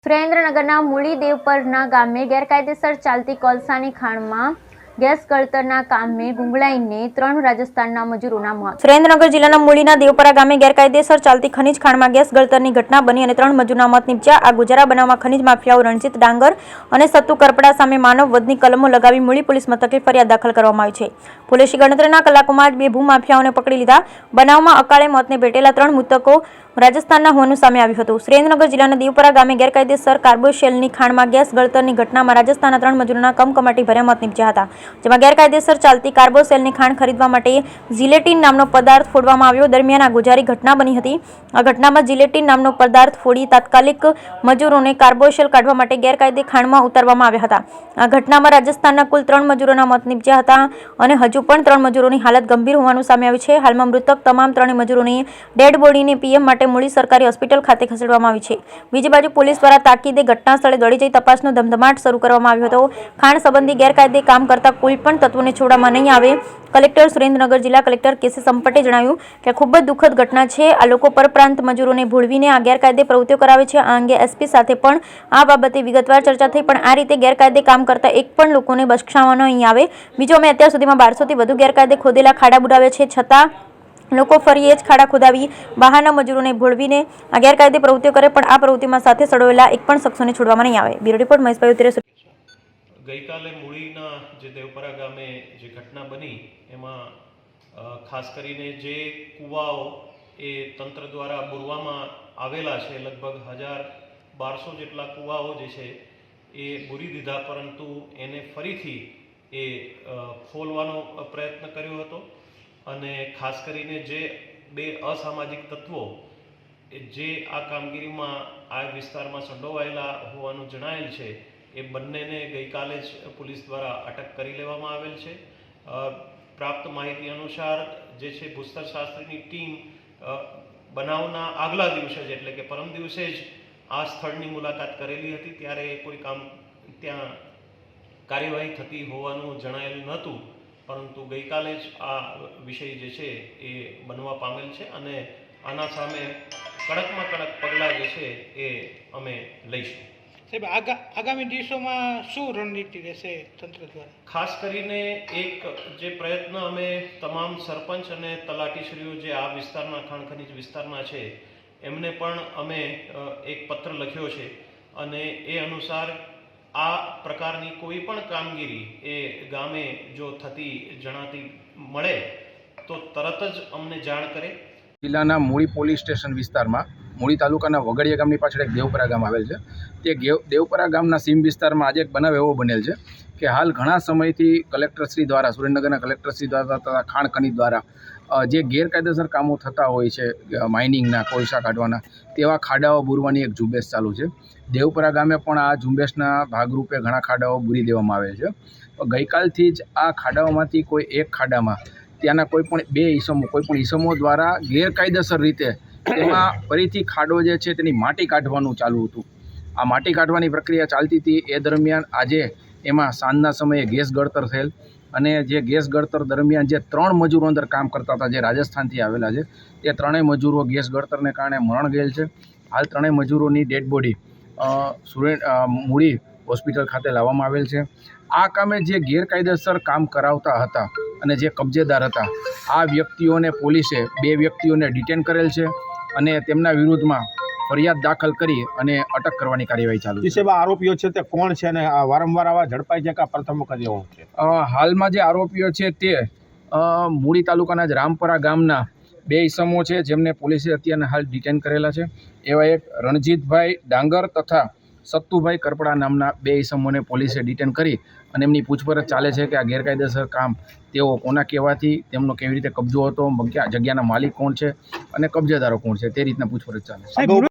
સુરેન્દ્રનગરના મૂળીદેવપરના ગામે ગેરકાયદેસર ચાલતી કોલસાની ખાણમાં ગેસ કળતરના કામે ગુંગળાઈને 3 રાજસ્થાનના મજૂરોના મોત। સુરેન્દ્રનગર જિલ્લાના મૂળીના દેવપરા ગામે ગેરકાયદેસર ચાલતી ખનીજ ખાણમાં ગેસ ગળતરની ઘટના બની અને 3 મજૂરના મોત નીપજ્યા। આ ગુજારા બનાવમાં ખનીજ માફિયાઓ રણજીત ડાંગર અને સત્તુ કરપડા સામે માનવ વધની કલમો લગાવી મૂળી પોલીસ મથકે ફરિયાદ દાખલ કરવામાં આવી છે। પોલીસે ગણતરીના કલાકોમાં જ 2 ભૂમાફિયાઓને પકડી લીધા। બનાવમાં અકાળે મોતને ભેટેલા 3 મૃતકો રાજસ્થાનના હોવાનું સામે આવ્યું હતું। સુરેન્દ્રનગર જિલ્લાના દેવપરા ગામે ગેરકાયદેસર કાર્બોશેલની ખાણમાં ગેસ ગળતરની ઘટનામાં રાજસ્થાનના 3 મજૂરોના કમકમાટી ભર્યા મોત નીપજ્યા હતા, જેમાં ગેરકાયદેસર ચાલતી કાર્બોશેલની ખાણ ખરીદવા માટે જીલેટીન નામનો પદાર્થ ફોડવામાં આવ્યો। દરમિયાન આ ગુજારી ઘટના બની હતી। આ ઘટનામાં જીલેટીન નામનો પદાર્થ ફોડી તાત્કાલિક મજૂરોને કાર્બોશેલ કાઢવા માટે ગેરકાયદે ખાણમાં ઉતારવામાં આવ્યા હતા। આ ઘટનામાં રાજસ્થાનના કુલ 3 મજૂરોના મોત નીપજ્યા હતા અને હજુ પણ 3 મજૂરોની હાલત ગંભીર હોવાનું સામે આવ્યું છે। હાલમાં મૃતક તમામ 3 મજૂરોની ડેડ બોડીને પીએમ માટે મૂળી સરકારી હોસ્પિટલ ખાતે ખસેડવામાં આવી છે। બીજી બાજુ પોલીસ દ્વારા તાકીદે ઘટના સ્થળે દોડી જઈ તપાસનો ધમધમાટ શરૂ કરવામાં આવ્યો હતો। ખાણ સંબંધી ગેરકાયદે કામ કરતા કોઈ પણ તત્વોને છોડવામાં નહીં આવે। કલેક્ટર સુરેન્દ્રનગર જિલ્લા કલેક્ટર કેસી સંપટે જણાવ્યું કે ખૂબ જ દુઃખદ ઘટના છે। આ લોકો પરપ્રાંત મજૂરોને ભોળવીને આ ગેરકાયદે પ્રવૃત્તિઓ કરાવે છે। આ અંગે એસપી સાથે પણ આ બાબતે વિગતવાર ચર્ચા થઈ, પણ આ રીતે ગેરકાયદે કામ કરતા એક પણ લોકોને બક્ષાવવાનો નહીં આવે। બીજો, અમે અત્યાર સુધીમાં 1200થી વધુ ગેરકાયદે ખોદેલા ખાડા બુડાવ્યા છે, છતાં લોકો ફરી એ જ ખાડા ખોદાવી બહારના મજૂરોને ભોળવીને આ ગેરકાયદે પ્રવૃત્તિઓ કરે, પણ આ પ્રવૃત્તિમાં સાથે સંડોવાયેલા એક પણ શખ્સોને છોડવામાં નહીં આવે। બ્યુરો રિપોર્ટ મહેશભાઈ ઉત્તરે। ગઈકાલે મૂળીના જે દેવપરા ગામે જે ઘટના બની એમાં ખાસ કરીને જે કૂવાઓ એ તંત્ર દ્વારા બુરવામાં આવેલા છે, લગભગ 1200 જેટલા કૂવાઓ જે છે એ બુરી દીધા, પરંતુ એને ફરીથી એ ખોલવાનો પ્રયત્ન કર્યો હતો અને ખાસ કરીને જે 2 અસામાજિક તત્વો જે આ કામગીરીમાં આ વિસ્તારમાં સંડોવાયેલા હોવાનું જણાયેલ છે, એ બંનેને ગઈકાલે જ પોલીસ દ્વારા અટક કરી લેવામાં આવેલ છે। પ્રાપ્ત માહિતી અનુસાર જે છે ભૂસ્તરશાસ્ત્રીની ટીમ બનાવના આગલા દિવસે જ એટલે કે પરમ દિવસે જ આ સ્થળની મુલાકાત કરેલી હતી, ત્યારે કોઈ ત્યાં કાર્યવાહી થતી હોવાનું જણાયેલ નહોતું, પરંતુ ગઈકાલે જ આ વિષય જે છે એ બનવા પામેલ છે અને આના સામે કડકમાં કડક પગલાં જે છે એ અમે લઈશું। સાહેબ, આગામી દિવસોમાં શું રણનીતિ રહેશે તંત્ર દ્વારા? ખાસ કરીને એક જે પ્રયત્ન અમે તમામ સરપંચ અને તલાટીશ્રીઓ જે આ વિસ્તારના ખાણ ખનીજ વિસ્તારના છે એમને પણ અમે એક પત્ર લખ્યો છે અને એ અનુસાર આ પ્રકારની કોઈ પણ કામગીરી એ ગામે જો થતી જણાતી મળે તો તરત જ અમને જાણ કરે। જિલ્લાના મૂળી પોલીસ સ્ટેશન વિસ્તારમાં મૂળી તાલુકાના વગડિયા ગામની પાછળ એક દેવપરા ગામ આવેલ છે। તે દેવપરા ગામના સીમ વિસ્તારમાં આજે એક બનાવ એવો બનેલ છે કે હાલ ઘણા સમયથી કલેક્ટરશ્રી દ્વારા, સુરેન્દ્રનગરના કલેક્ટરશ્રી દ્વારા તથા ખાણ ખનીજ દ્વારા જે ગેરકાયદેસર કામો થતા હોય છે, માઇનિંગના, કોલસા કાઢવાના, તેવા ખાડાઓ બુરવાની એક ઝુંબેશ ચાલુ છે। દેવપરા ગામે પણ આ ઝુંબેશના ભાગરૂપે ઘણા ખાડાઓ બુરી દેવામાં આવે છે। ગઈકાલથી જ આ ખાડાઓમાંથી કોઈ એક ખાડામાં ત્યાંના કોઈ પણ ઈસમો દ્વારા ગેરકાયદેસર રીતે તેમાં ફરીથી ખાડો જે છે તેની માટી કાઢવાનું ચાલુ હતું। આ માટી કાઢવાની પ્રક્રિયા ચાલતી હતી, એ દરમિયાન આજે એમાં સાંજના સમયે ગેસ ગળતર થયેલ અને જે ગેસ ગળતર દરમિયાન જે 3 મજૂરો અંદર કામ કરતા હતા, જે રાજસ્થાનથી આવેલા છે, તે 3 મજૂરો ગેસ ગળતરને કારણે મરણ ગયેલ છે। હાલ 3 મજૂરોની ડેડ બોડી મૂળી હોસ્પિટલ ખાતે લાવવામાં આવેલ છે। આ કામે જે ગેરકાયદેસર કામ કરાવતા હતા અને જે કબજેદાર હતા, આ વ્યક્તિઓને પોલીસે 2 વ્યક્તિઓને ડિટેન કરેલ છે અને તેમના વિરુદ્ધમાં ફરિયાદ દાખલ કરી અને અટક કરવાની કાર્યવાહી ચાલુ છે। આરોપીઓ છે તે કોણ છે અને વારંવાર આવા ઝડપાઈ છે કે પ્રથમ વખત એવું છે? હાલમાં જે આરોપીઓ છે તે મૂળી તાલુકાના જ રામપરા ગામના 2 ઈસમો છે, જેમને પોલીસે અત્યારે હાલ ડિટેન કરેલા છે। એવા એક રણજીતભાઈ ડાંગર તથા સત્તુભાઈ કરપડા નામના 2 ઈસમોને પોલીસે ડિટેન કરી અને એમની પૂછપરછ ચાલે છે કે આ ગેરકાયદેસર કામ તેઓ કોના કહેવાથી, તેમનો કેવી રીતે કબજો હતો, જગ્યાના માલિક કોણ છે અને કબજેદારો કોણ છે, તે રીતના પૂછપરછ ચાલે છે।